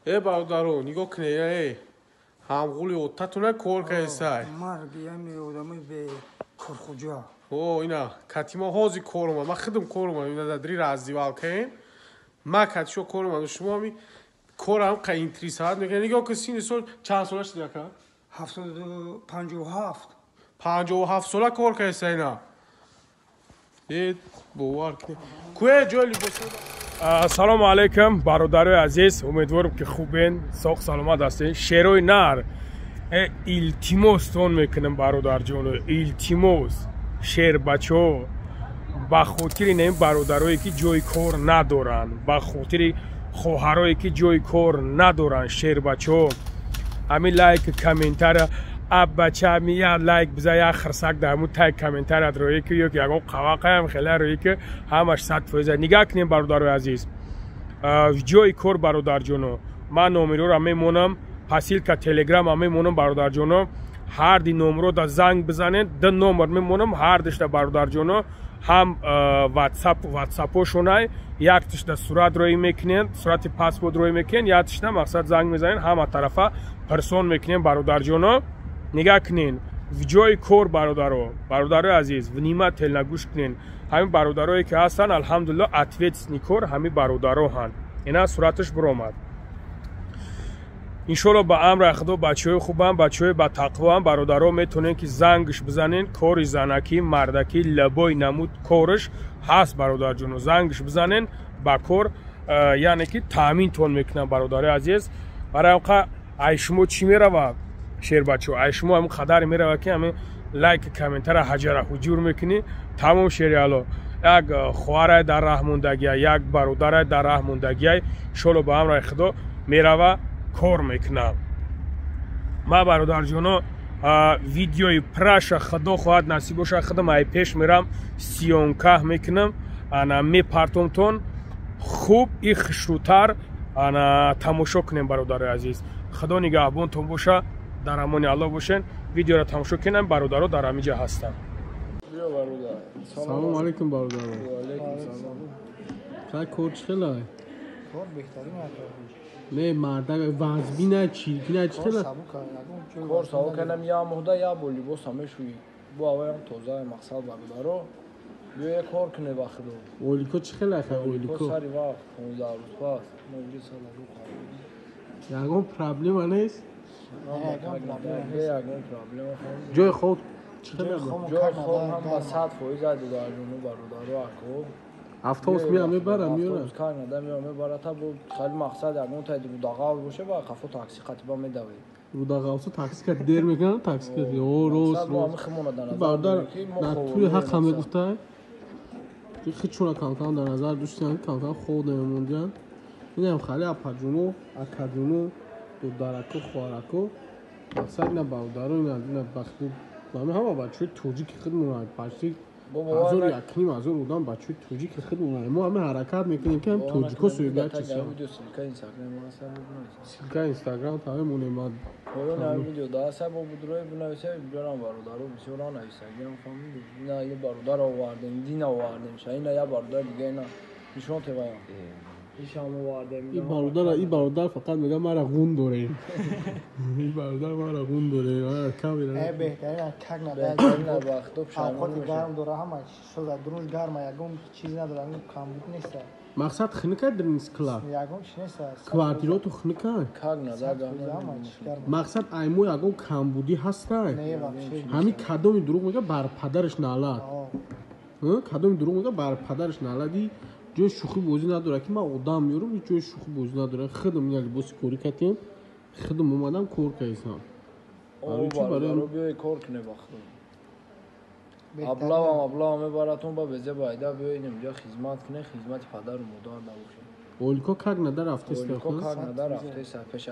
برادرو نگاه کنه همغولی اوتاتونه کار کیسای مرگی همی آدمی به کرخوجا اینا کتیما هازی کارم ما خدم کارم اینا دادری رازی والکین ما کتشو کارم شما می کارم که اینتری ساعت میگه نگاه که سین سال چند سالش دیگه که 57 57 ساله کار کیسای نه باور کنی کوه جولی بسید سلام علیکم برادرای عزیز امیدوارم که خوبین ساق سلامت هستین شیروی نر التماس تون میکنم برادر جون التماس شیر بچو با خاطر این برادرایی که جای کار ندارن با خاطر خواهرایی که جای کار ندارن شیر بچو همین لایک کامنتر اب بچه میاد لایک بزنید خرسک درمون تای کامنتر روی که یک یگان قواقع هم خیلی روی که همش 100% نگاه کنیم برادر عزیز جای کار برادر جونو من نمره رو میمونم حاصل که تلگرام هم میمونم برادر جونو هر دی نمره دا زنگ بزنید دو نمره میمونم هر دشت برادر جونو هم واتساپ شونای یک تشت صورت روی میکنین صورت پاسپورت روی میکنین یا تشت مقصد زنگ میزنین هم طرفا پرسون میکنین برادر جونو نگاه کنین ویدیوی کور برادرای عزیز ونیمت تل نگوش کنین همین برادرایی که هستن الحمدلله اتویت نیکور همین برادرها هن اینا صورتش برآمد انشالله با امر خدا بچهای خوبم بچهای با تقوا هم برادرها میتونین که زنگش بزنین کار زنکی مردکی لبای نمود کارش هست برادر جون زنگش بزنین با کار یعنی که تامین تون میکنن برادرای عزیز برای اینکه ایشمو چی میره شیر بچو ایشمو هم خدر میره که همین لایک کامنتر حجره حجور میکنی تمام شیریالو یک خواهر در راه موندگی یک برادر در راه موندگی شلو با امر خدا میره کار میکنم ما برادر جونو ویدیوی پرش خدا خواهد نصیب باشه خدا ما پیش میرم سیونکه میکنم انا میپرتم تون خوب ای خشروتر انا تماشا کنیم برادر عزیز خدا نگهبانتون باشه در امان الله باشین ویدیو را تماشا کنیم برادرها در همینجا هستن سلام علیکم برادر و علیکم سلام چه کوچ خلای کار بهترین نه مرد وزبی نه چیرکی نه چی خلا کار ساو کنم یا مهده یا با لباس همه شوی با آوایم توزه مقصد برادرها بیا یک کار کنه با خدا اولیکو چی خلا خیلی اولیکو سری وقت 15 روز پس نوری سال رو خواهد یکم پرابلم نیست یکم پرابلم جای خود چی خلا جای خود هم با 100% در جنو برادرها اکو افتاس میام میبرم میارم کار ندارم میبره تا بود خیلی مقصد اگه تا دو دقیقه باشه با خفو تاکسی قطبا میدوی رو دقیقه تاکسی که دیر میکنن تاکسی که روز برادر نه توی حق همه گفته خیلی چون کانکان در نظر دوستان کانکان خود نموندن این هم خیلی اپاجونو اکادونو دو دارکو خوارکو مقصد نه برادرو نه بختی همه بچه توجی که خیلی منای پاشتی ازور یکنیم ازور بودم بچه توجی که خیلی منای ما همه حرکت میکنیم که هم توجی که سویگه چیزی سیلکا اینستاگرام تاوی مونیماد نه ویدیو دا سه با بدروی بنویسه بیارم برادرو بسیاران اینستاگرام فهمیدی نه یه برادر آوردیم دین آوردیم شاید نه یه برادر دیگه نه نشون توایم این برادر فقط میگه مرا غون دوره این برادر مرا غون دوره کاملا بهترین کک نداره وقتی گرم دوره همه شده درون گرم یگون چیز نداره کامبود نیست مقصد خنکه در نیست کلا یگون چی نیست کوارتیرو تو خنکه کک نداره مقصد ایمو یگون کامبودی هست نه همین کدومی دروغ میگه بر پدرش نالد کدومی دروغ میگه بر پدرش نالدی جای شوخی بازی نداره که من آدم میارم جای شوخی بازی نداره خودم یک لباس کوری کردیم خودم اومدم کار کردم برای بیای کار کنه بخدا ابلا میبراتون با بزه بایده بیاین اینجا خدمت کنه خدمت پدر و مادر نباشه اولیکو کار نداره رفته است کار نداره رفته است